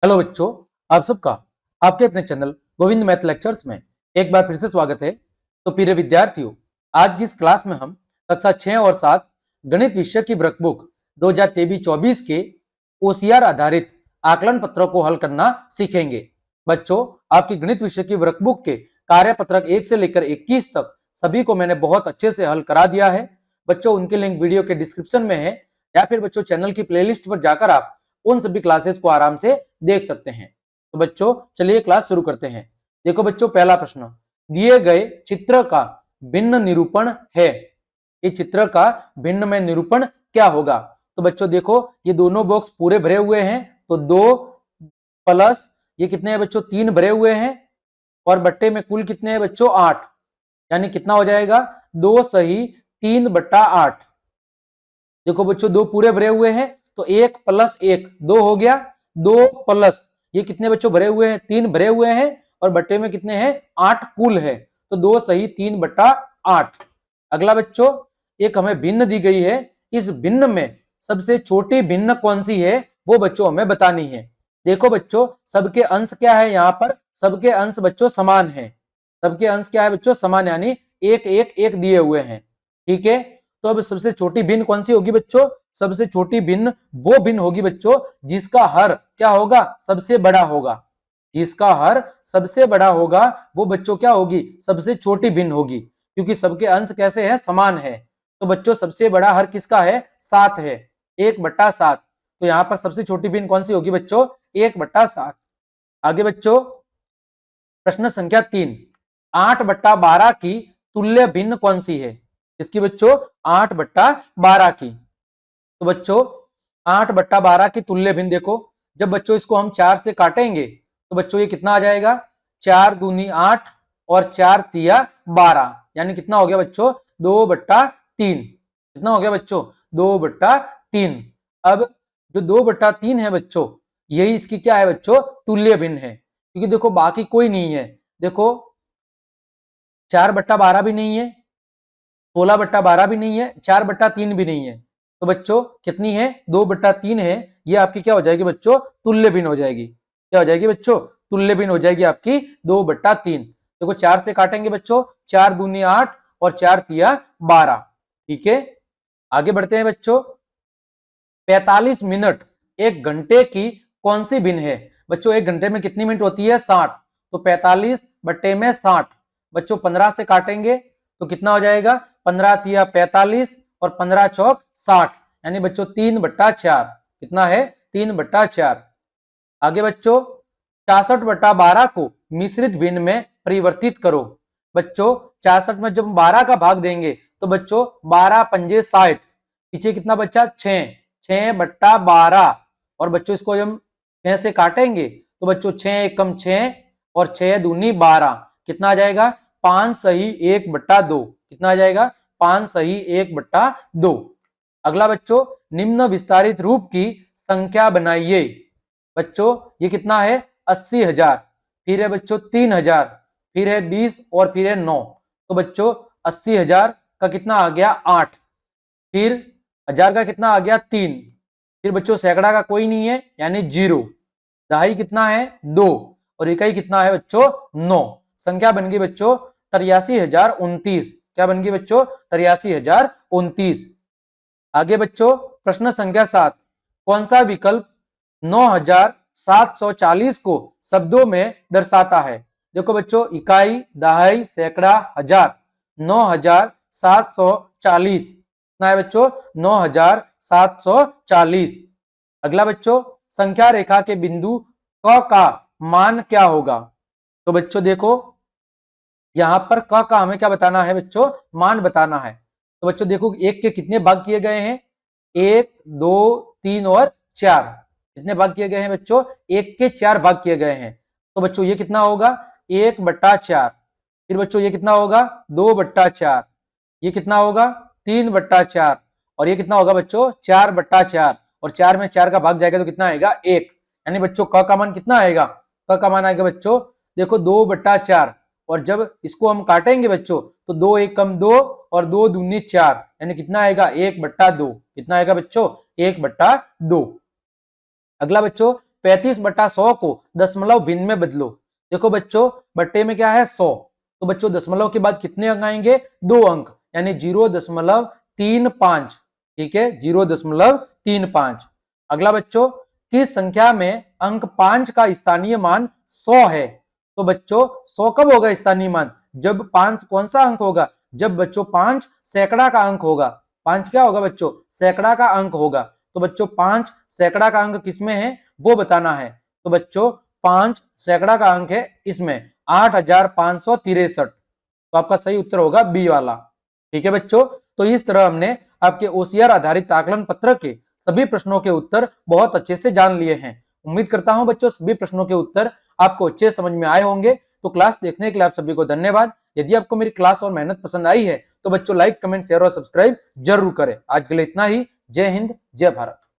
Hello बच्चों, आप सबका आपके अपने चैनल गोविंद मैथ लेक्चर्स में एक बार फिर से स्वागत है। तो प्रिय विद्यार्थियों, आज की इस क्लास में हम कक्षा 6 और 7 गणित विषय की वर्कबुक 2023-24 के ओसीआर आधारित आकलन पत्रों को हल करना सीखेंगे। बच्चों, आपकी गणित विषय की वर्कबुक के कार्यपत्रक 1 से लेकर 21 तक सभी को मैंने बहुत अच्छे से हल करा दिया है। बच्चों, उनके लिंक वीडियो के डिस्क्रिप्शन में है या फिर बच्चों चैनल की प्लेलिस्ट पर जाकर आप उन सभी क्लासेस को आराम से देख सकते हैं। तो बच्चों चलिए क्लास शुरू करते हैं। देखो बच्चों, पहला प्रश्न, दिए गए चित्र का भिन्न निरूपण है। ये चित्र का भिन्न में निरूपण क्या होगा? तो बच्चों देखो, ये दोनों बॉक्स पूरे भरे हुए हैं, तो 2 प्लस ये कितने हैं बच्चों? 3 भरे हुए हैं, और बट्टे में कुल कितने हैं बच्चों? 8। यानी कितना हो जाएगा? 2 सही 3/8। देखो बच्चों, 2 पूरे भरे हुए हैं, तो 1 + 1 2 हो गया। 2 प्लस ये कितने बच्चों भरे हुए हैं? 3 भरे हुए हैं, और बट्टे में कितने हैं? 8 कुल है, तो 2 सही 3/8। अगला बच्चों, एक हमें भिन्न दी गई है। इस भिन्न में सबसे छोटी भिन्न कौन सी है, वो बच्चों हमें बतानी है। देखो बच्चों, सबके अंश क्या है? यहाँ पर सबके अंश बच्चों समान है। सबके अंश क्या है बच्चों? समान, यानी 1 1 1 दिए हुए हैं। ठीक है, तो अब सबसे छोटी भिन्न कौन सी होगी बच्चों? सबसे छोटी भिन्न वो भिन्न होगी बच्चों जिसका हर क्या होगा? सबसे बड़ा होगा। जिसका हर सबसे बड़ा होगा वो बच्चों क्या होगी? सबसे छोटी भिन्न होगी, क्योंकि सबके अंश कैसे हैं? समान है। तो बच्चों सबसे बड़ा हर किसका है? 7 है, 1/7। तो यहाँ पर सबसे छोटी भिन्न कौन सी होगी बच्चों? 1/7। आगे बच्चों, प्रश्न संख्या 3, 8/12 की तुल्य भिन्न कौन सी है? इसकी बच्चों 8/12 की। तो बच्चों 8/12 की तुल्य भिन्न देखो, जब बच्चों इसको हम 4 से काटेंगे तो बच्चों ये कितना आ जाएगा? 4 दूनी 8 और 4 तिया 12, यानी कितना हो गया बच्चों? 2/3। कितना हो गया बच्चों? 2/3। अब जो 2/3 है बच्चों, यही इसकी क्या है बच्चों? तुल्य भिन्न है, क्योंकि देखो बाकी कोई नहीं है। देखो 4/12 भी नहीं है, 16/12 भी नहीं है, 4/3 भी नहीं है। तो बच्चों कितनी है? 2/3 है। ये आपकी क्या हो जाएगी बच्चों? तुल्य भिन्न हो जाएगी। क्या हो जाएगी बच्चों? तुल्य भिन्न हो जाएगी आपकी 2/3। देखो 4 से काटेंगे बच्चों, 4 दूनी 8 और 4 तिया 12। ठीक है, आगे बढ़ते हैं बच्चों। 45 मिनट एक घंटे की कौन सी भिन्न है? बच्चों एक घंटे में कितनी मिनट होती है? 60। तो 45/60। बच्चों 15 से काटेंगे तो कितना हो जाएगा? 15 तिया 45 और 15 चौक 60, यानी बच्चों 3/4। कितना है? 3/4। आगे बच्चों, 66/12 को मिश्रित भिन्न में परिवर्तित करो। बच्चों 66 में जब 12 का भाग देंगे तो बच्चों 12 पंजे 60, पीछे कितना बच्चा? 6, 6/12। और बच्चों इसको जब 6 से काटेंगे तो बच्चों 6 एकम 6 और 6 दूनी 12, कितना आ जाएगा? 5 सही 1/2। कितना आ जाएगा? 5 सही 1/2। अगला बच्चों, निम्न विस्तारित रूप की संख्या बनाइए। बच्चों ये कितना है? 80,000, फिर है बच्चों 3,000, फिर है 20 और फिर है 9। तो बच्चों 80,000 का कितना आ गया? 8, फिर 1000 का कितना आ गया? 3, फिर बच्चों सैकड़ा का कोई नहीं है यानी 0, दहाई कितना है? 2, और इकाई कितना है बच्चों? 9। संख्या बन गई बच्चों 83,029। क्या बन गई बच्चों? 83,029। आगे बच्चों, प्रश्न संख्या 7, कौन सा विकल्प 9,740 को शब्दों में दर्शाता है? देखो बच्चों, इकाई, दहाई, सैकड़ा, हजार। 9,740 कितना है बच्चों? 9,740। अगला बच्चों, संख्या रेखा के बिंदु क का मान क्या होगा? तो बच्चों देखो, यहां पर क का हमें क्या बताना है बच्चों? मान बताना है। तो बच्चों देखो, 1 के कितने भाग किए गए हैं? 1 2 3 और 4। कितने भाग किए गए हैं बच्चों? 1 के 4 भाग किए गए हैं। तो बच्चों ये कितना होगा? 1/4। फिर बच्चों ये कितना होगा? 2/4। ये कितना होगा? 3/4। और ये कितना होगा बच्चों? 4/4। और 4 में 4 का भाग जाएगा तो कितना आएगा? 1। यानी बच्चों क का मान कितना आएगा? क का मान आएगा बच्चों देखो 2/4, और जब इसको हम काटेंगे बच्चों तो 2 एकम 2 और 2 दूनी 4, यानी कितना आएगा? 1/2। कितना आएगा बच्चों? 1/2। अगला बच्चों, 35/100 को दशमलव भिन्न में बदलो। देखो बच्चों, बट्टे में क्या है 100, तो बच्चों दशमलव के बाद कितने अंक आएंगे, 2 अंक, यानी 0.35। ठीक है, 0.35। अगला बच्चों, किस संख्या में अंक 5 का स्थानीय मान 100 है। तो बच्चों 100 कब होगा स्थानीय मान, जब 5 कौन सा अंक होगा, जब बच्चों 5 सैकड़ा का अंक होगा। 5 क्या होगा बच्चों, सैकड़ा का अंक होगा। तो बच्चों 5 सैकड़ा का अंक किसमें है वो बताना है। तो बच्चों 5 सैकड़ा का अंक है इसमें 8563। तो आपका सही उत्तर होगा बी वाला। ठीक है बच्चों, तो इस तरह हमने आपके ओसीआर आधारित आकलन पत्र के सभी प्रश्नों के उत्तर बहुत अच्छे से जान लिए हैं। उम्मीद करता हूं बच्चों सभी प्रश्नों के उत्तर आपको अच्छे समझ में आए होंगे। तो क्लास देखने के लिए आप सभी को धन्यवाद। यदि आपको मेरी क्लास और मेहनत पसंद आई है तो बच्चों लाइक, कमेंट, शेयर और सब्सक्राइब जरूर करें। आज के लिए इतना ही। जय हिंद, जय भारत।